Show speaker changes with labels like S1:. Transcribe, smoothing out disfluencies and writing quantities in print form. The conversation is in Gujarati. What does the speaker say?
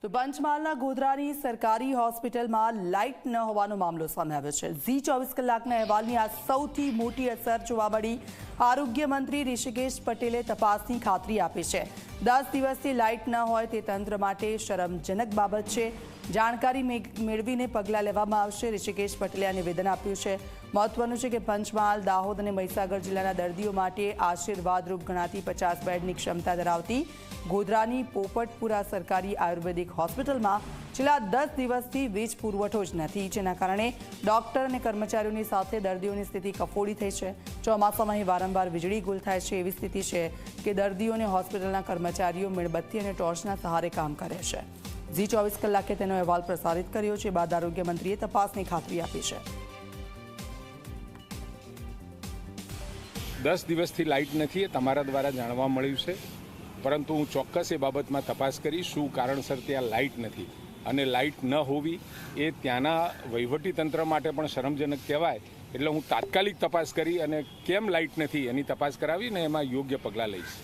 S1: તો પંચમહાલના ગોધરાની સરકારી હોસ્પિટલમાં લાઇટ ન હોવાનો મામલો સામે આવ્યો છે। ઝી 24 કલાકના અહેવાલની આ સૌથી મોટી અસર જોવા મળી। આરોગ્ય મંત્રી ઋષિકેશ પટેલે તપાસની ખાતરી આપી છે। 10 દિવસથી લાઇટ ન હોય તે તંત્ર માટે શરમજનક બાબત છે। જાણકારી મેળવીને પગલાં લેવામાં આવશે। ઋષિકેશ પટેલે આ નિવેદન આપ્યું છે। મહત્વનું છે કે પંચમહાલ, દાહોદ અને મહીસાગર જિલ્લાના દર્દીઓ માટે આશીર્વાદરૂપ ગણાતી 50 બેડની ક્ષમતા ધરાવતી ગોધરાની પોપટપુરા સરકારી આયુર્વેદિક હોસ્પિટલમાં છેલ્લા 10 દિવસથી વીજ પુરવઠો જ નથી, જેના કારણે ડોક્ટર અને કર્મચારીઓની સાથે દર્દીઓની સ્થિતિ કફોડી થઈ છે। ચોમાસામાં વારંવાર વીજળી ગુલ થાય છે। એવી સ્થિતિ છે કે દર્દીઓને હોસ્પિટલના કર્મચારીઓ મીણબત્તી અને ટોર્ચના સહારે કામ કરે છે। ઝી 24 કલાકે તેનો અહેવાલ પ્રસારિત કર્યો છે। બાદ આરોગ્ય મંત્રીએ તપાસની ખાતરી આપી છે।
S2: 10 દિવસથી લાઇટ નથી એ તમારા દ્વારા જાણવા મળ્યું છે, પરંતુ હું ચોક્કસ એ બાબતમાં તપાસ કરી શું કારણસર ત્યાં લાઇટ નથી, અને લાઇટ ન હોવી એ ત્યાંના વહીવટીતંત્ર માટે પણ શરમજનક કહેવાય। એટલે હું તાત્કાલિક તપાસ કરી અને કેમ લાઇટ નથી એની તપાસ કરાવીને એમાં યોગ્ય પગલાં લઈશ।